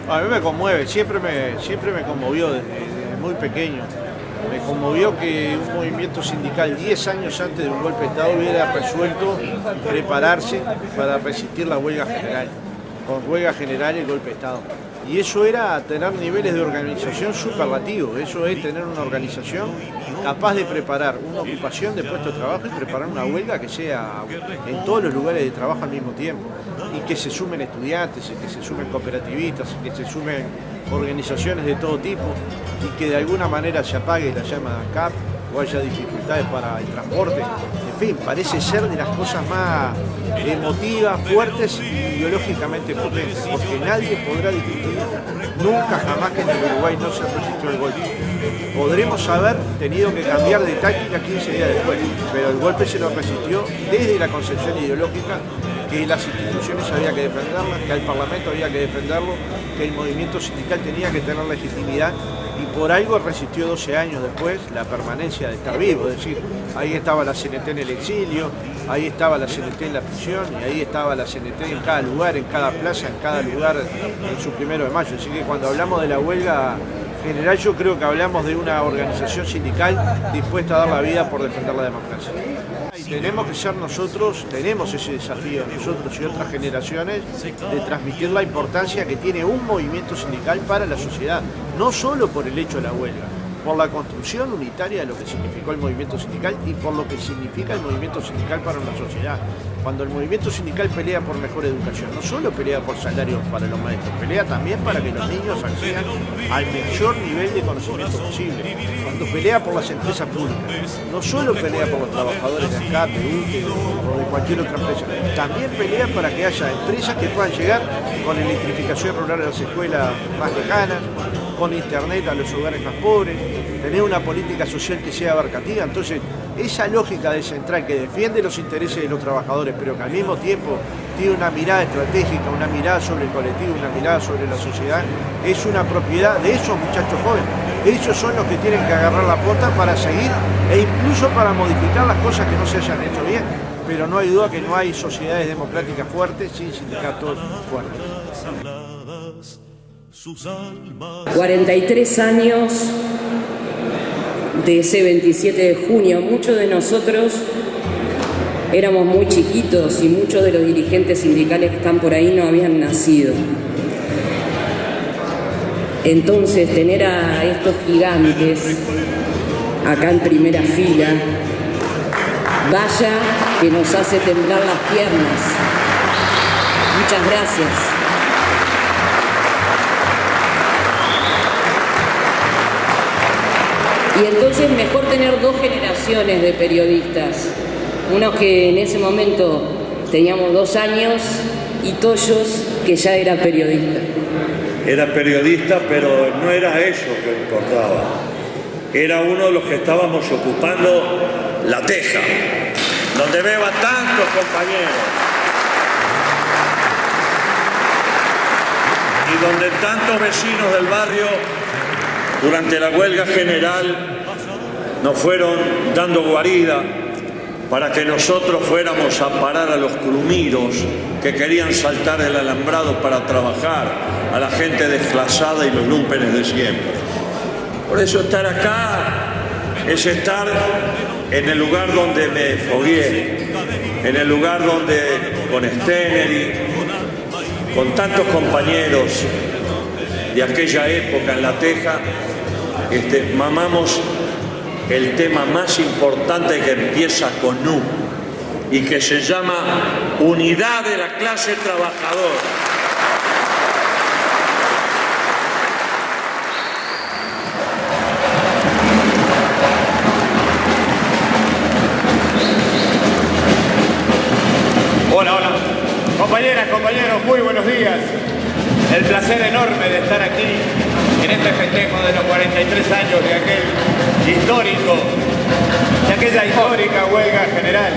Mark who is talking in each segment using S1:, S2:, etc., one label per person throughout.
S1: A mí me conmueve, siempre me conmovió desde muy pequeño. Me conmovió que un movimiento sindical 10 años antes de un golpe de Estado hubiera resuelto prepararse para resistir la huelga general, con huelga general y el golpe de Estado. Y eso era tener niveles de organización superlativos, eso es tener una organización capaz de preparar una ocupación de puesto de trabajo y preparar una huelga que sea en todos los lugares de trabajo al mismo tiempo. Y que se sumen estudiantes, y que se sumen cooperativistas, y que se sumen organizaciones de todo tipo, y que de alguna manera se apague la llama de ANCAP o haya dificultades para el transporte. En fin, parece ser de las cosas más emotivas, fuertes y ideológicamente potentes, porque nadie podrá discutir nunca jamás que en el Uruguay no se resistió el golpe. Podremos haber tenido que cambiar de táctica 15 días después, pero el golpe se lo resistió desde la concepción ideológica que las instituciones había que defenderlas, que al Parlamento había que defenderlo, que el movimiento sindical tenía que tener legitimidad y por algo resistió 12 años después la permanencia de estar vivo, es decir, ahí estaba la CNT en el exilio, ahí estaba la CNT en la prisión y ahí estaba la CNT en cada lugar, en cada plaza, en cada lugar en su 1 de mayo. Así que cuando hablamos de la huelga general yo creo que hablamos de una organización sindical dispuesta a dar la vida por defender la democracia. Y tenemos que ser nosotros, tenemos ese desafío nosotros y otras generaciones de transmitir la importancia que tiene un movimiento sindical para la sociedad, no solo por el hecho de la huelga, por la construcción unitaria de lo que significó el movimiento sindical y por lo que significa el movimiento sindical para una sociedad. Cuando el movimiento sindical pelea por mejor educación, no solo pelea por salarios para los maestros, pelea también para que los niños accedan al mayor nivel de conocimiento posible. Cuando pelea por las empresas públicas, no solo pelea por los trabajadores de ANCAP, de UTE o de cualquier otra empresa, también pelea para que haya empresas que puedan llegar con electrificación rural a las escuelas más lejanas, con internet a los hogares más pobres, tener una política social que sea abarcativa. Entonces, esa lógica de central que defiende los intereses de los trabajadores, pero que al mismo tiempo tiene una mirada estratégica, una mirada sobre el colectivo, una mirada sobre la sociedad, es una propiedad de esos muchachos jóvenes. Ellos son los que tienen que agarrar la pota para seguir e incluso para modificar las cosas que no se hayan hecho bien. Pero no hay duda que no hay sociedades democráticas fuertes sin sindicatos fuertes.
S2: 43 años de ese 27 de junio. Muchos de nosotros éramos muy chiquitos y muchos de los dirigentes sindicales que están por ahí no habían nacido. Entonces, tener a estos gigantes acá en primera fila, vaya que nos hace temblar las piernas. Muchas gracias. Y entonces mejor tener 2 generaciones de periodistas, unos que en ese momento teníamos 2 años y Toyos que ya era periodista.
S3: Era periodista, pero no era eso que importaba. Era uno de los que estábamos ocupando La Teja, donde veo a tantos compañeros y donde tantos vecinos del barrio durante la huelga general nos fueron dando guarida para que nosotros fuéramos a parar a los crumiros que querían saltar el alambrado para trabajar, a la gente desclasada y los lúmpenes de siempre. Por eso estar acá es estar en el lugar donde me fogué, en el lugar donde con Steneri, con tantos compañeros de aquella época en La Teja, mamamos el tema más importante que empieza con U y que se llama unidad de la clase trabajadora.
S4: Hola, hola. Compañeras, compañeros, muy buenos días. El placer enorme de estar aquí en este festejo de los 43 años de aquella histórica huelga general.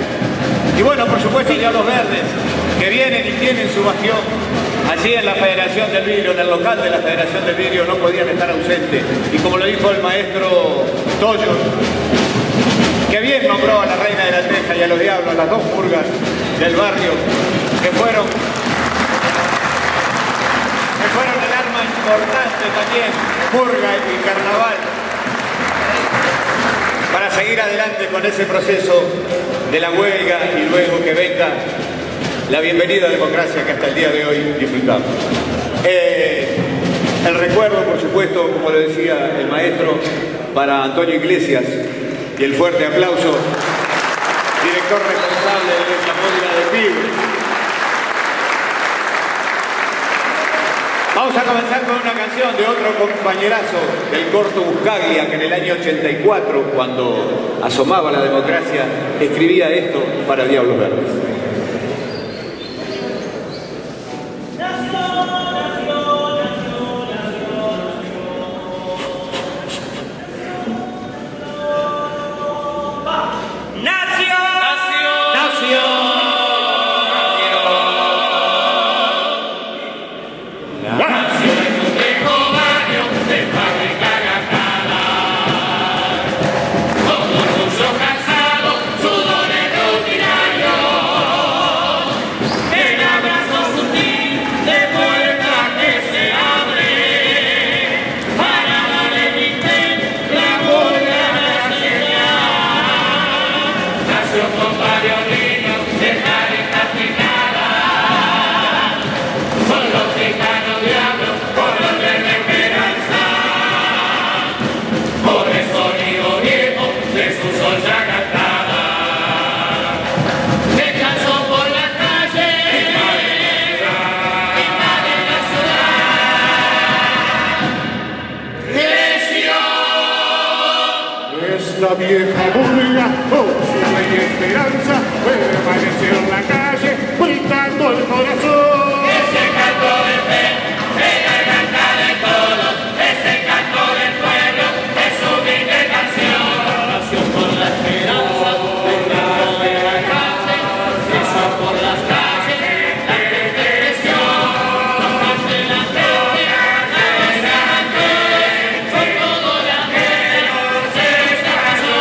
S4: Y bueno, por supuesto ya los verdes que vienen y tienen su bastión allí en la Federación del Vidrio, en el local de la Federación del Vidrio, no podían estar ausentes. Y como lo dijo el maestro Toyo, que bien nombró a la Reina de la Teja y a los Diablos, las 2 purgas del barrio, que fueron el arma importante también, purga y carnaval, para seguir adelante con ese proceso de la huelga y luego que venga la bienvenida democracia que hasta el día de hoy disfrutamos. El recuerdo, por supuesto, como lo decía el maestro, para Antonio Iglesias, y el fuerte aplauso, director responsable de esta móvil de Tigre. Vamos a comenzar con una canción de otro compañerazo del corto Buscaglia, que en el año 84, cuando asomaba la democracia, escribía esto para Diablos Verdes.
S5: La vieja burga, con su fe y esperanza, permaneció en la calle, gritando el corazón.
S6: Ese canto de fe, de garganta de todos, ese canto del pueblo, es su humilde canción. Nació por la esperanza, venga de la calle, hizo por las calles, la gente creció, los más de la gente, la desgarrante, por todo la gente, se desgarró.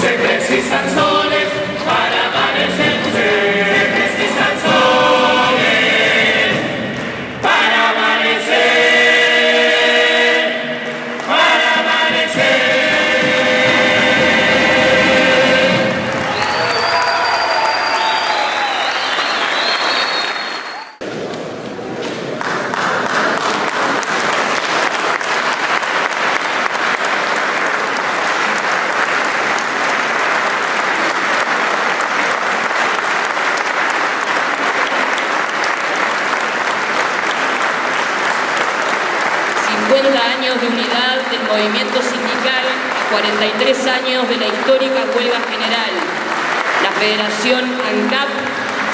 S6: Se precisan soles para amanecerse. Se precisan soles para amanecer. Para amanecer.
S2: Años de unidad del movimiento sindical, 43 años de la histórica huelga general. La Federación ANCAP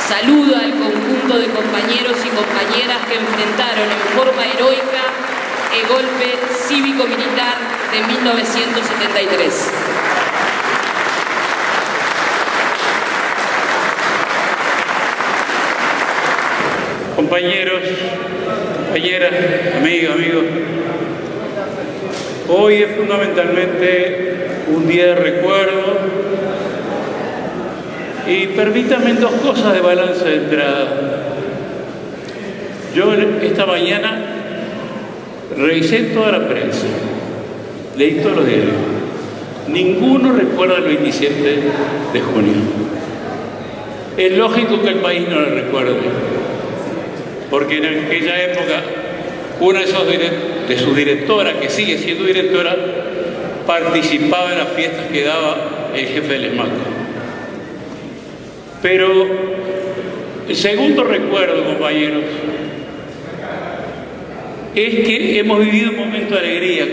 S2: saluda al conjunto de compañeros y compañeras que enfrentaron en forma heroica el golpe cívico-militar de 1973.
S7: Compañeros, compañeras, amigos, hoy es fundamentalmente un día de recuerdo y permítanme dos cosas de balance de entrada. Yo esta mañana revisé toda la prensa, leí todos los diarios. Ninguno recuerda el 27 de junio. Es lógico que el país no lo recuerde, porque en aquella época una de sus directoras, que sigue siendo directora, participaba en las fiestas que daba el jefe del ESMAC. Pero el segundo recuerdo, compañeros, es que hemos vivido un momento de alegría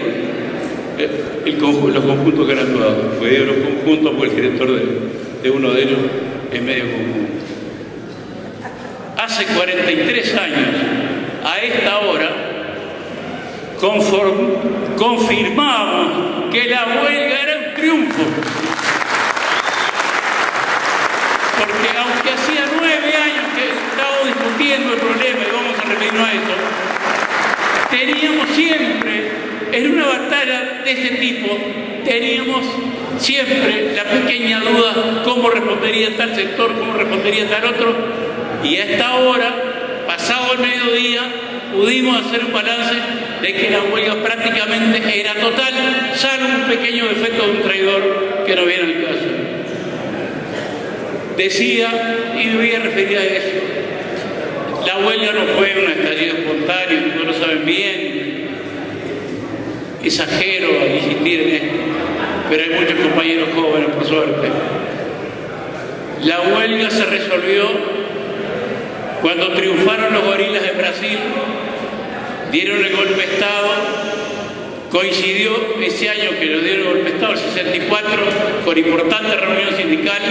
S7: con los conjuntos que han actuado. Fue los conjuntos, porque el director de uno de ellos es medio conjunto. Hace 43 años, a esta hora, confirmamos que la huelga era un triunfo. Porque aunque hacía 9 años que estábamos discutiendo el problema y vamos a referirnos a eso, teníamos siempre, en una batalla de este tipo, teníamos siempre la pequeña duda cómo respondería tal sector, cómo respondería tal otro, y a esta hora, pasado el mediodía, pudimos hacer un balance de que la huelga prácticamente era total, salvo un pequeño defecto de un traidor que no viene al caso. Decía, y me voy a referir a eso, la huelga no fue un estallido espontáneo, no lo saben bien, exagero a insistir en esto, pero hay muchos compañeros jóvenes, por suerte. La huelga se resolvió cuando triunfaron los gorilas de Brasil, dieron el golpe de Estado, coincidió ese año que lo dieron el golpe de Estado, el 64, con importantes reuniones sindicales,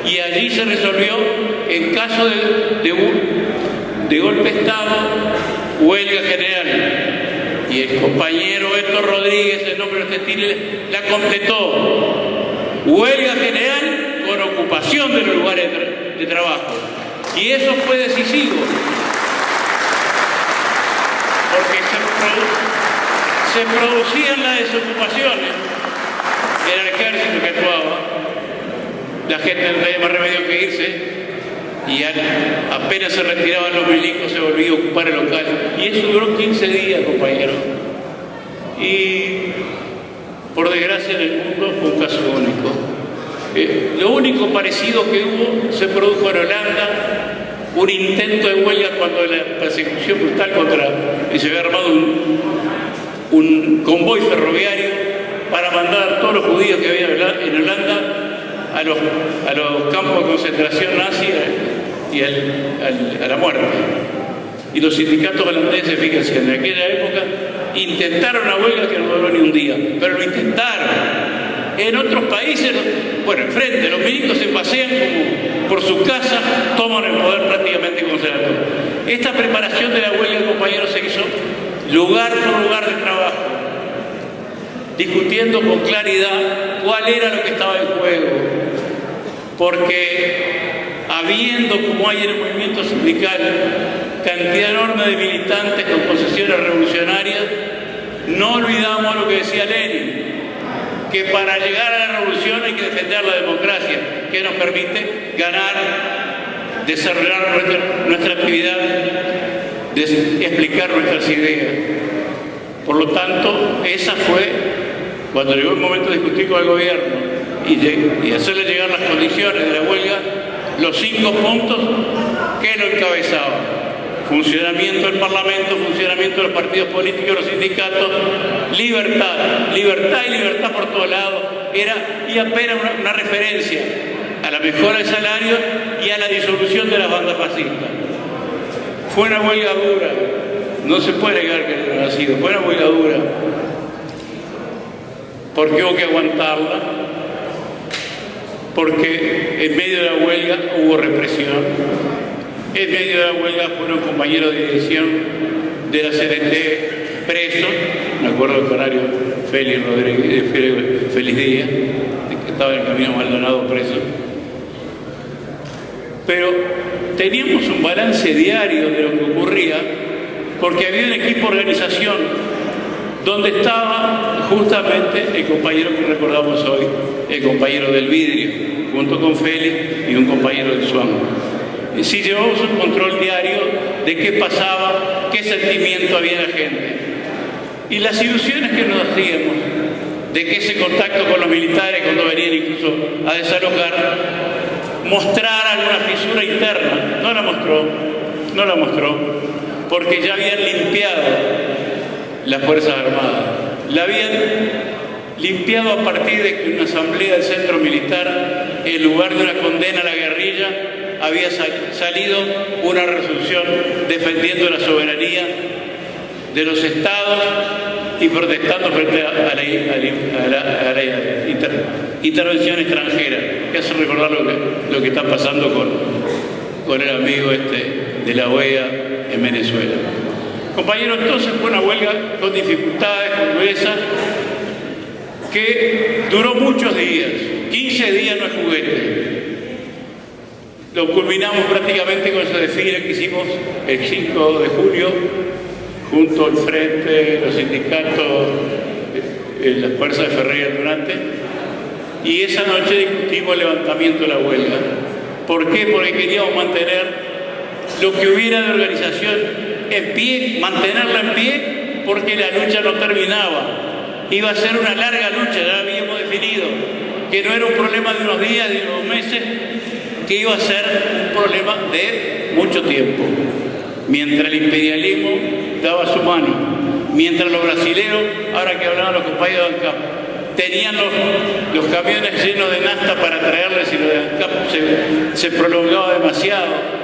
S7: y allí se resolvió, en caso de golpe de Estado, huelga general. Y el compañero Héctor Rodríguez, el nombre textil, la completó. Huelga general con ocupación de los lugares de trabajo. Y eso fue decisivo, porque se producían las desocupaciones, era el ejército que actuaba, la gente no tenía más remedio que irse, y apenas se retiraban los milicos se volvía a ocupar el local. Y eso duró 15 días, compañeros. Y por desgracia en el mundo fue un caso único. Lo único parecido que hubo se produjo en Holanda, un intento de huelga cuando la persecución brutal y se había armado un convoy ferroviario para mandar a todos los judíos que había en Holanda a los campos de concentración nazi y a la muerte. Y los sindicatos holandeses, fíjense, en aquella época intentaron una huelga que no duró ni un día, pero lo intentaron. En otros países, bueno, enfrente, los milicos se pasean como por su casa, toman el poder prácticamente como senador. Esta preparación de la huelga, compañeros, se hizo lugar por lugar de trabajo, discutiendo con claridad cuál era lo que estaba en juego. Porque habiendo, como hay en el movimiento sindical, cantidad enorme de militantes con posesiones revolucionarias, no olvidamos lo que decía Lenin, que para llegar a la revolución hay que defender la democracia, que nos permite ganar, desarrollar nuestra actividad, explicar nuestras ideas. Por lo tanto, esa fue, cuando llegó el momento de discutir con el gobierno y hacerle llegar las condiciones de la huelga, los 5 puntos que lo encabezaban: funcionamiento del Parlamento, funcionamiento de los partidos políticos, los sindicatos, libertad, libertad y libertad por todos lados. Y apenas una referencia a la mejora del salario y a la disolución de las bandas fascistas. Fue una huelga dura, no se puede negar que no ha sido, fue una huelga dura, porque hubo que aguantarla, porque en medio de la huelga hubo represión. En medio de la huelga fueron compañeros de dirección de la CNT presos, me acuerdo del canario Félix Díaz, que estaba en el camino Maldonado preso. pero teníamos un balance diario de lo que ocurría, porque había un equipo de organización donde estaba justamente el compañero que recordamos hoy, el compañero del vidrio, junto con Félix y un compañero del SUAM. Y sí llevamos un control diario de qué pasaba, qué sentimiento había en la gente. Y las ilusiones que nos hacíamos de que ese contacto con los militares, cuando venían incluso a desalojar, mostrara alguna fisura interna. No la mostró, porque ya habían limpiado las Fuerzas Armadas. La habían limpiado a partir de que una asamblea del centro militar, en lugar de una condena a la guerrilla, había salido una resolución defendiendo la soberanía de los estados y protestando frente a la intervención extranjera, que hace recordar lo que está pasando con el amigo de la OEA en Venezuela. Compañero, entonces fue una huelga con dificultades, con dureza, que duró muchos días. 15 días no es juguete. Lo culminamos prácticamente con ese desfile que hicimos el 5 de julio, junto al Frente, los sindicatos, las fuerzas de Ferrer Durante, y esa noche discutimos el levantamiento de la huelga. ¿Por qué? Porque queríamos mantener lo que hubiera de organización en pie, mantenerla en pie, porque la lucha no terminaba. Iba a ser una larga lucha, ya habíamos definido, que no era un problema de unos días, de unos meses, que iba a ser un problema de mucho tiempo. Mientras el imperialismo daba su mano, mientras los brasileños, ahora que hablaban los compañeros de ANCAP, tenían los camiones llenos de nafta para traerles y lo de ANCAP se prolongaba demasiado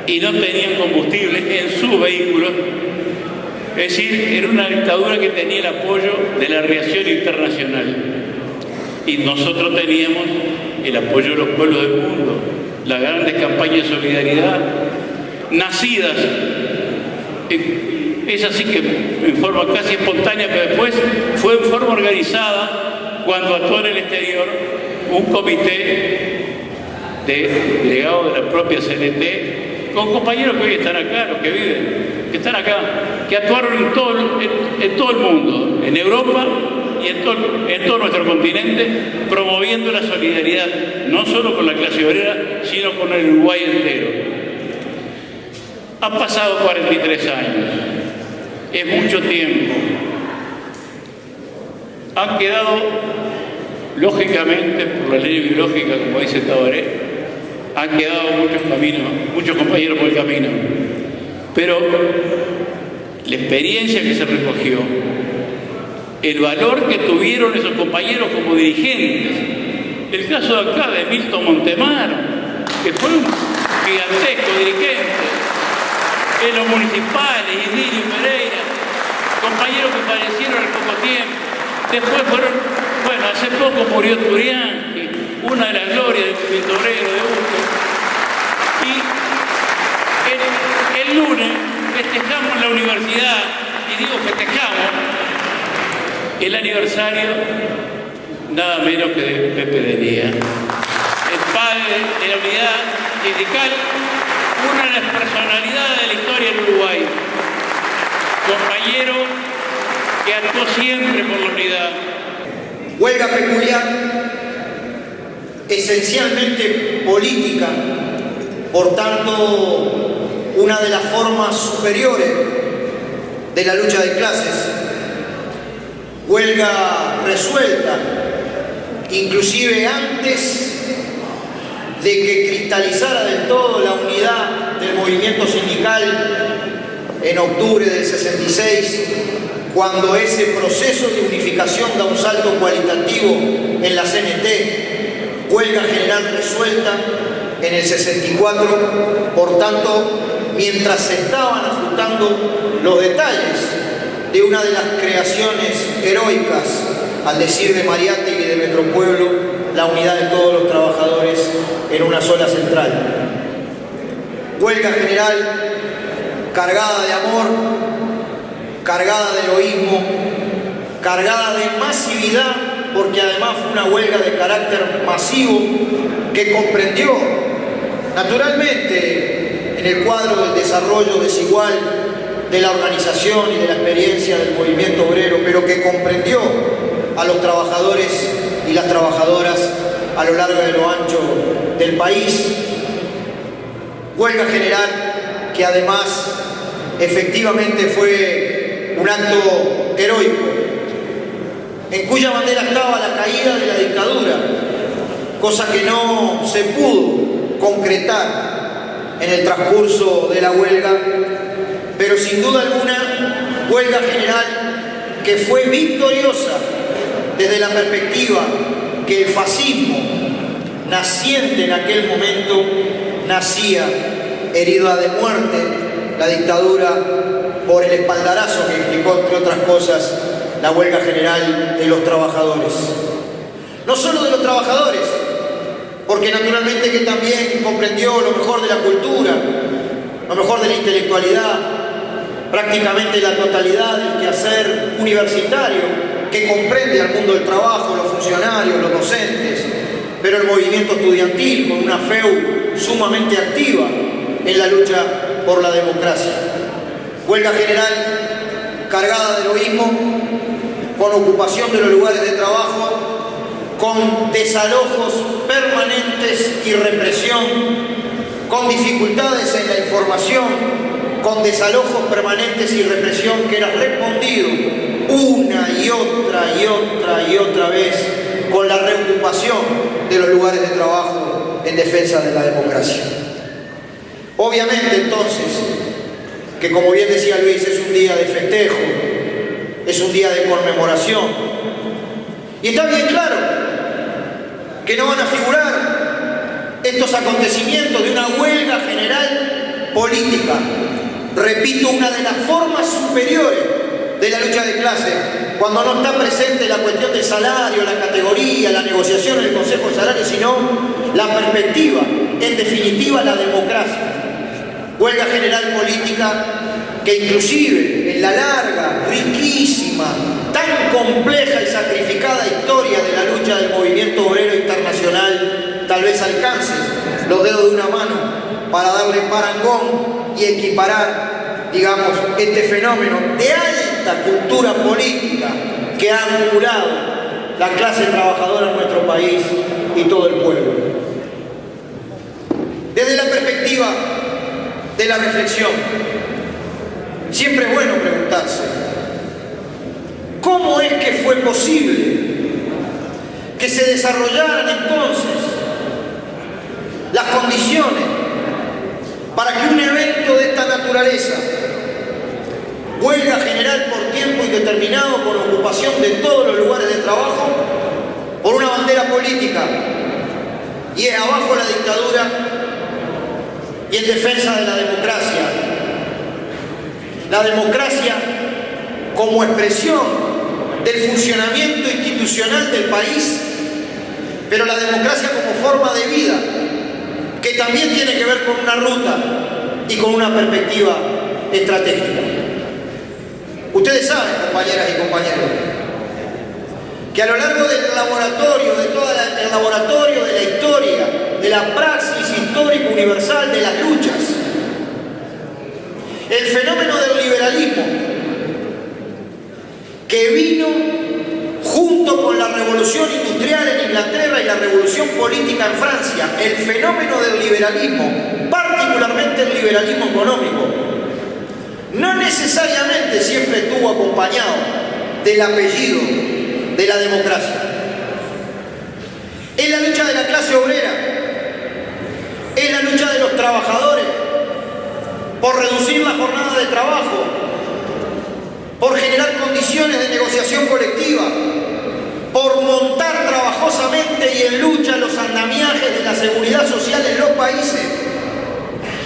S7: y no tenían combustible en sus vehículos. Es decir, era una dictadura que tenía el apoyo de la reacción internacional. Y nosotros teníamos el apoyo de los pueblos del mundo, las grandes campañas de solidaridad, nacidas, es así que en forma casi espontánea, pero después fue en forma organizada cuando actuó en el exterior un comité de delegados de la propia CNT, con compañeros que hoy están acá, los que viven, que están acá, que actuaron en todo el mundo, en Europa y en todo nuestro continente, promoviendo la solidaridad, no solo con la clase obrera, sino con el Uruguay entero. Han pasado 43 años, es mucho tiempo. Han quedado, lógicamente, por la ley biológica, como dice Tabaré, han quedado muchos caminos, muchos compañeros por el camino. Pero la experiencia que se recogió, el valor que tuvieron esos compañeros como dirigentes, el caso de acá de Milton Montemar, que fue un gigantesco dirigente, en los municipales, Idilio Pereira, compañeros que fallecieron en poco tiempo. Después fueron, bueno, hace poco murió Turianqui, una de las glorias del movimiento obrero de Uco. Y el lunes festejamos en la universidad, y digo festejamos, el aniversario nada menos que de Pepe Delía, el padre de la unidad sindical, una de las personalidades de la historia del Uruguay, compañero que actuó siempre por la unidad.
S8: Huelga peculiar, esencialmente política, por tanto una de las formas superiores de la lucha de clases. Huelga resuelta, inclusive antes de que cristalizara del todo la unidad del movimiento sindical en octubre del 66, cuando ese proceso de unificación da un salto cualitativo en la CNT, huelga general resuelta en el 64, por tanto, mientras se estaban ajustando los detalles de una de las creaciones heroicas, al decir de Mariátegui y de Metropueblo, la unidad de todos los trabajadores en una sola central. Huelga general cargada de amor, cargada de heroísmo, cargada de masividad, porque además fue una huelga de carácter masivo que comprendió Naturalmente, en el cuadro del desarrollo desigual de la organización y de la experiencia del movimiento obrero, pero que comprendió a los trabajadores y las trabajadoras a lo largo y lo ancho del país. Huelga general que además efectivamente fue un acto heroico, en cuya bandera estaba la caída de la dictadura, cosa que no se pudo concretar en el transcurso de la huelga, pero sin duda alguna, huelga general que fue victoriosa desde la perspectiva que el fascismo, naciente en aquel momento, nacía herida de muerte, la dictadura, por el espaldarazo que implicó, entre otras cosas, la huelga general de los trabajadores. No solo de los trabajadores, porque naturalmente que también comprendió lo mejor de la cultura, lo mejor de la intelectualidad, prácticamente la totalidad del quehacer universitario que comprende al mundo del trabajo, los funcionarios, los docentes, pero el movimiento estudiantil con una FEU sumamente activa en la lucha por la democracia. Huelga general cargada de heroísmo, con ocupación de los lugares de trabajo, con desalojos permanentes y represión, con dificultades en la información, con desalojos permanentes y represión que era respondido una y otra vez con la reocupación de los lugares de trabajo en defensa de la democracia. Obviamente entonces, que como bien decía Luis, es un día de festejo, es un día de conmemoración, y está bien claro que no van a figurar estos acontecimientos de una huelga general política. Repito, una de las formas superiores de la lucha de clase, cuando no está presente la cuestión del salario, la categoría, la negociación en el Consejo de Salario, sino la perspectiva, en definitiva la democracia. Huelga general política que inclusive en la larga, riquísima, tan compleja y sacrificada historia de la lucha del movimiento obrero internacional, tal vez alcance los dedos de una mano para darle parangón y equiparar, digamos, este fenómeno de alta cultura política que ha acumulado la clase trabajadora en nuestro país y todo el pueblo. Desde la perspectiva de la reflexión, siempre es bueno preguntarse, ¿cómo es que fue posible que se desarrollaran entonces las condiciones para que un evento de esta naturaleza, huelga general por tiempo indeterminado con ocupación de todos los lugares de trabajo, por una bandera política, y es abajo la dictadura y en defensa de la democracia? La democracia como expresión del funcionamiento institucional del país, pero la democracia como forma de vida, que también tiene que ver con una ruta y con una perspectiva estratégica. Ustedes saben, compañeras y compañeros, que a lo largo del laboratorio, el laboratorio de la historia, de la praxis histórica universal de las luchas, el fenómeno del liberalismo, que vino junto con la revolución industrial en Inglaterra y la revolución política en Francia, el fenómeno del liberalismo, particularmente el liberalismo económico, no necesariamente siempre estuvo acompañado del apellido de la democracia. Es la lucha de la clase obrera, es la lucha de los trabajadores por reducir la jornada de trabajo, por generar condiciones de negociación colectiva, por montar trabajosamente y en lucha los andamiajes de la seguridad social en los países,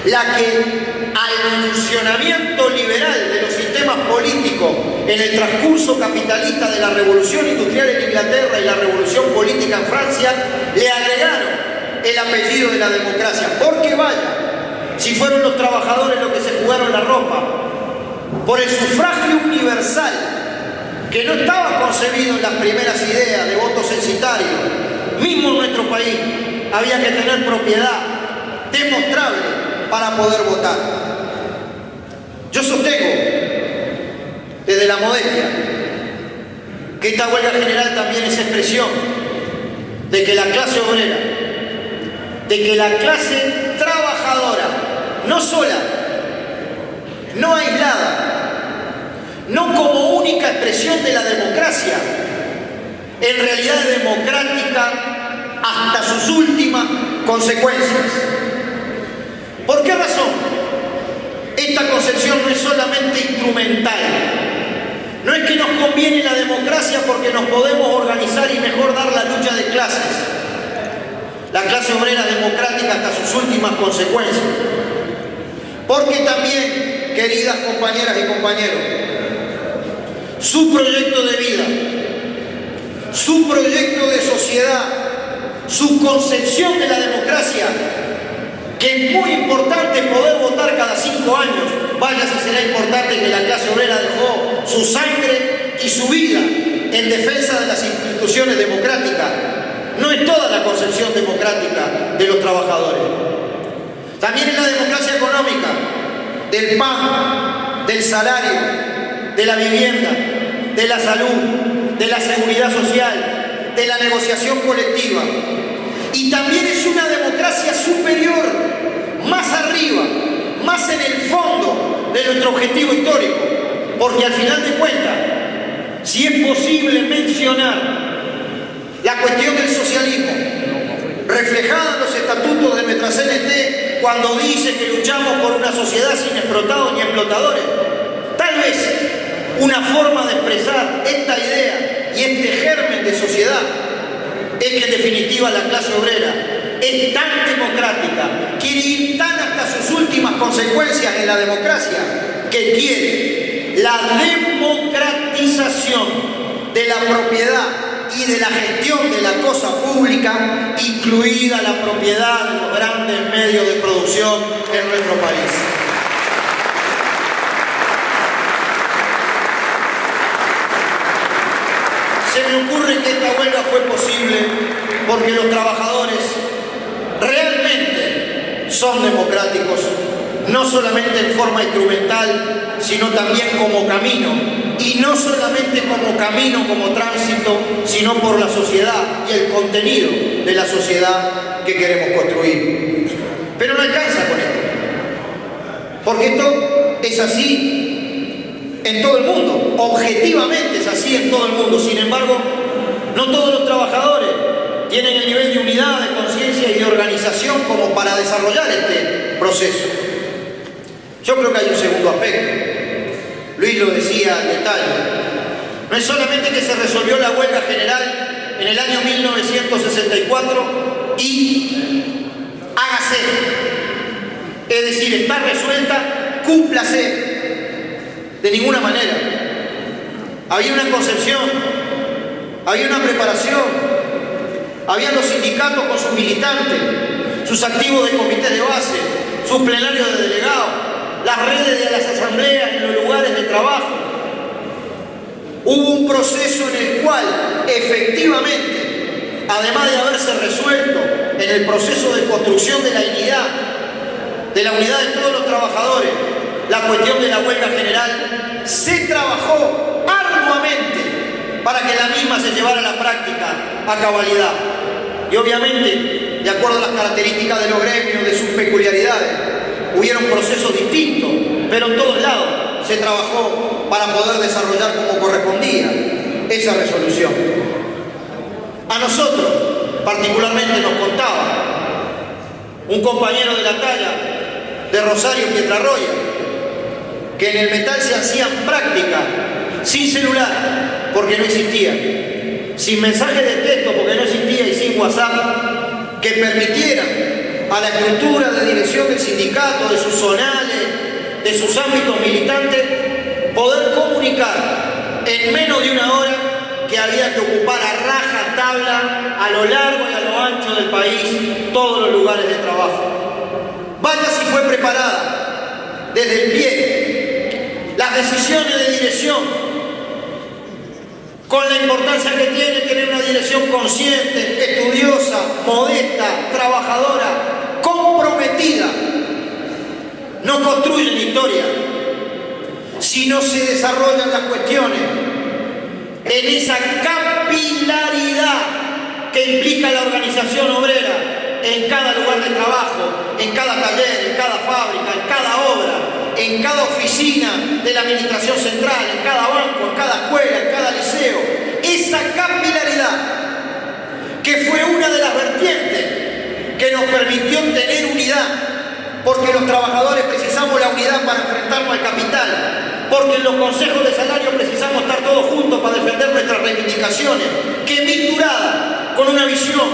S8: la que al funcionamiento liberal de los sistemas políticos en el transcurso capitalista de la revolución industrial en Inglaterra y la revolución política en Francia le agregaron el apellido de la democracia. Porque vaya, si fueron los trabajadores los que se jugaron la ropa por el sufragio universal, que no estaba concebido en las primeras ideas de voto censitario, mismo en nuestro país había que tener propiedad demostrable para poder votar. Yo sostengo, desde la modestia, que esta huelga general también es expresión de que la clase obrera, de que la clase trabajadora, no sola, no aislada, no como única expresión de la democracia, en realidad es democrática hasta sus últimas consecuencias. ¿Por qué razón? Esta concepción no es solamente instrumental. No es que nos conviene la democracia porque nos podemos organizar y mejor dar la lucha de clases. La clase obrera es democrática hasta sus últimas consecuencias. Porque también, queridas compañeras y compañeros, su proyecto de vida, su proyecto de sociedad, su concepción de la democracia, que es muy importante poder votar cada 5 años, vaya si será importante que la clase obrera dejó su sangre y su vida en defensa de las instituciones democráticas. No es toda la concepción democrática de los trabajadores. También es la democracia económica, del pan, del salario, de la vivienda, de la salud, de la seguridad social, de la negociación colectiva. Y también es una democracia superior, más arriba, más en el fondo de nuestro objetivo histórico. Porque al final de cuentas, si es posible mencionar la cuestión del socialismo, reflejada en los estatutos de nuestra CNT, cuando dice que luchamos por una sociedad sin explotados ni explotadores, tal vez una forma de expresar esta idea y este germen de sociedad es que en definitiva la clase obrera es tan democrática, quiere ir tan hasta sus últimas consecuencias en la democracia, que quiere la democratización de la propiedad y de la gestión de la cosa pública, incluida la propiedad de los grandes medios de producción en nuestro país. Se me ocurre que esta huelga fue posible porque los trabajadores realmente son democráticos, no solamente en forma instrumental, sino también como camino, y no solamente como camino, como tránsito, sino por la sociedad y el contenido de la sociedad que queremos construir. Pero no alcanza con esto, porque esto es así en todo el mundo, objetivamente es así en todo el mundo. Sin embargo, no todos los trabajadores tienen el nivel de unidad, de conciencia y de organización como para desarrollar este proceso. Yo creo que hay un segundo aspecto. Luis lo decía al detalle. No es solamente que se resolvió la huelga general en el año 1964 y hágase. Es decir, está resuelta, cúmplase. De ninguna manera. Había una concepción, había una preparación, habían los sindicatos con sus militantes, sus activos de comité de base, sus plenarios de delegados, las redes de las asambleas en los lugares de trabajo. Hubo un proceso en el cual, efectivamente, además de haberse resuelto en el proceso de construcción de la unidad de todos los trabajadores, la cuestión de la huelga general, se trabajó arduamente para que la misma se llevara a la práctica a cabalidad. Y obviamente, de acuerdo a las características de los gremios, de sus peculiaridades, hubieron procesos distintos, pero en todos lados se trabajó para poder desarrollar como correspondía esa resolución. A nosotros, particularmente, nos contaba un compañero de la talla de Rosario Pietrarroya, que en el metal se hacían prácticas sin celular, porque no existía, sin mensajes de texto, porque no existía, y sin WhatsApp, que permitieran a la estructura de dirección del sindicato, de sus zonales, de sus ámbitos militantes, poder comunicar en menos de una hora que había que ocupar a raja tabla a lo largo y a lo ancho del país todos los lugares de trabajo. Vaya si fue preparada desde el pie las decisiones de dirección, con la importancia que tiene tener una dirección consciente, estudiosa, modesta, trabajadora, comprometida construyen historia, si no se desarrollan las cuestiones en esa capilaridad que implica la organización obrera en cada lugar de trabajo, en cada taller, en cada fábrica, en cada obra, en cada oficina de la administración central, en cada banco, en cada escuela, en cada liceo. Esa capilaridad que fue una de las vertientes que nos permitió tener unidad, porque los trabajadores precisamos la unidad para enfrentarnos al capital, porque en los consejos de salario precisamos estar todos juntos para defender nuestras reivindicaciones, que misturada con una visión,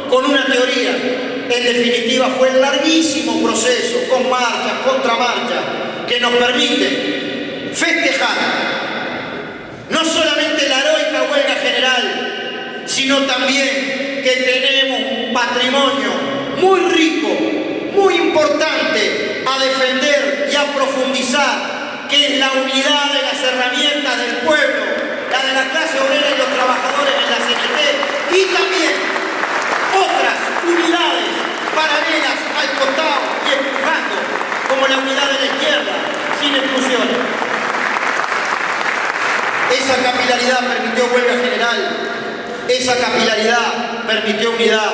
S8: con una teoría, en definitiva fue el larguísimo proceso, con marchas, contramarchas, que nos permite festejar no solamente la heroica huelga general, sino también que tenemos un patrimonio muy rico, muy importante a defender y a profundizar, que es la unidad de las herramientas del pueblo, la de la clase obrera y los trabajadores en la CNT, y también otras unidades paralelas al costado y empujando, como la unidad de la izquierda, sin exclusiones. Esa capilaridad permitió huelga general, esa capilaridad permitió unidad.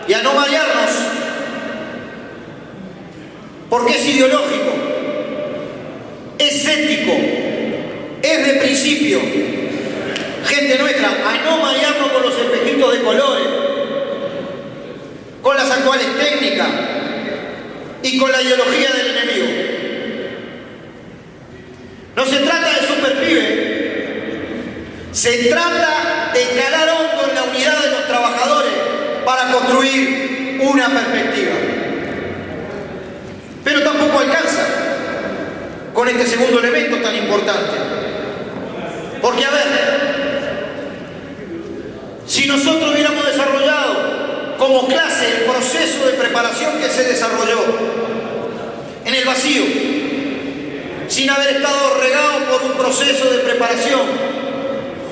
S8: Y a no marearnos, porque es ideológico, es ético, es de principio. Gente nuestra, a no marearnos con los espejitos de colores, con las actuales técnicas y con la ideología del enemigo. No se trata de superpibe, se trata de calar hondo en la unidad de los trabajadores para construir una perspectiva. Pero tampoco alcanza con este segundo elemento tan importante. Porque, a ver, si nosotros hubiéramos desarrollado como clase el proceso de preparación que se desarrolló en el vacío, sin haber estado regado por un proceso de preparación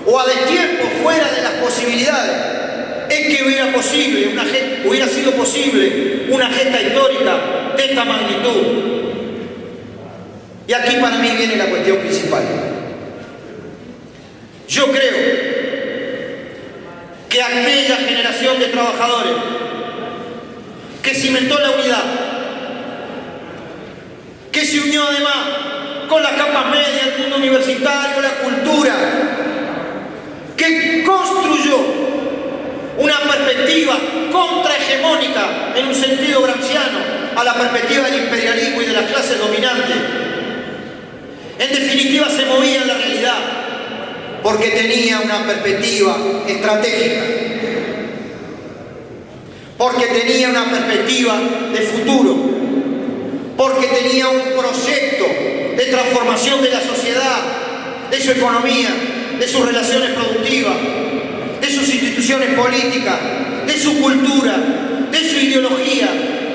S8: o a destiempo fuera de las posibilidades, es que hubiera sido posible una gesta histórica de esta magnitud. Y aquí para mí viene la cuestión principal. Yo creo que aquella generación de trabajadores que cimentó la unidad, que se unió además con las capas medias, el mundo universitario, la cultura, que construyó una perspectiva contrahegemónica en un sentido gramsciano a la perspectiva del imperialismo y de las clases dominantes. En definitiva, se movía en la realidad porque tenía una perspectiva estratégica, porque tenía una perspectiva de futuro, porque tenía un proyecto de transformación de la sociedad, de su economía, de sus relaciones productivas, de sus instituciones políticas, de su cultura, de su ideología,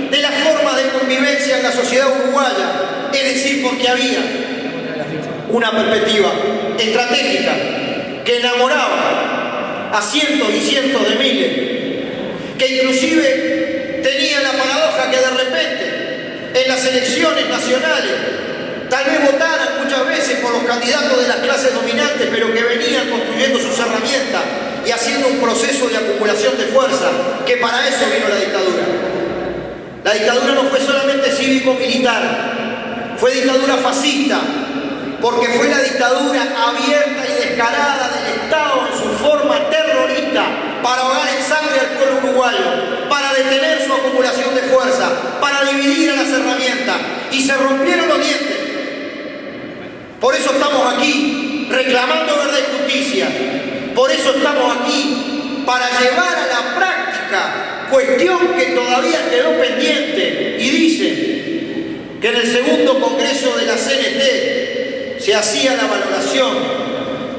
S8: de la forma de convivencia en la sociedad uruguaya. Es decir, porque había una perspectiva estratégica que enamoraba a cientos y cientos de miles, que inclusive tenía la paradoja que de repente en las elecciones nacionales tal vez votaran muchas veces por los candidatos de las clases dominantes, pero que venían construyendo sus herramientas y haciendo un proceso de acumulación de fuerza, que para eso vino la dictadura. La dictadura no fue solamente cívico-militar, fue dictadura fascista, porque fue la dictadura abierta y descarada del Estado en su forma terrorista para ahogar en sangre al pueblo uruguayo, para detener su acumulación de fuerza, para dividir a las herramientas, y se rompieron los dientes. Por eso estamos aquí reclamando verdad y justicia, por eso estamos aquí para llevar a la práctica cuestión que todavía quedó pendiente, y dice que en el segundo congreso de la CNT se hacía la valoración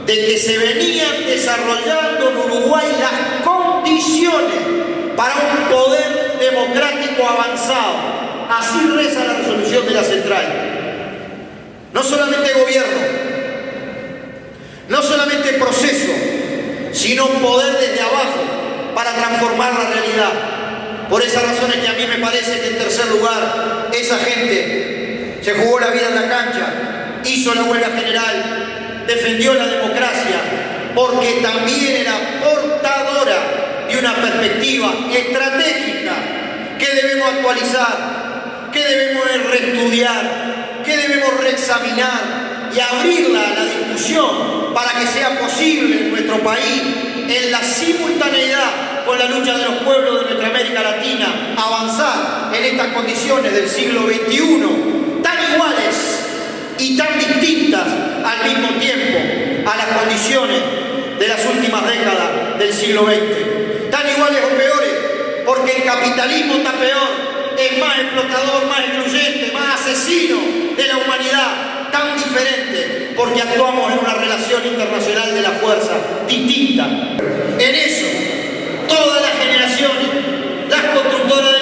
S8: de que se venían desarrollando en Uruguay las condiciones para un poder democrático avanzado. Así reza la resolución de la central. No solamente gobierno, no solamente proceso, sino poder desde abajo para transformar la realidad. Por esas razones que a mí me parece que en tercer lugar esa gente se jugó la vida en la cancha, hizo la huelga general, defendió la democracia, porque también era portadora de una perspectiva estratégica que debemos actualizar, que debemos reestudiar, que debemos reexaminar y abrirla a la discusión para que sea posible en nuestro país, en la simultaneidad con la lucha de los pueblos de nuestra América Latina, avanzar en estas condiciones del siglo XXI, tan iguales y tan distintas al mismo tiempo a las condiciones de las últimas décadas del siglo XX. Tan iguales o peores, porque el capitalismo está peor, es más explotador, más excluyente, más asesino de la humanidad, tan diferente, porque actuamos en una relación internacional de la fuerza distinta. En eso, todas las generaciones, las constructoras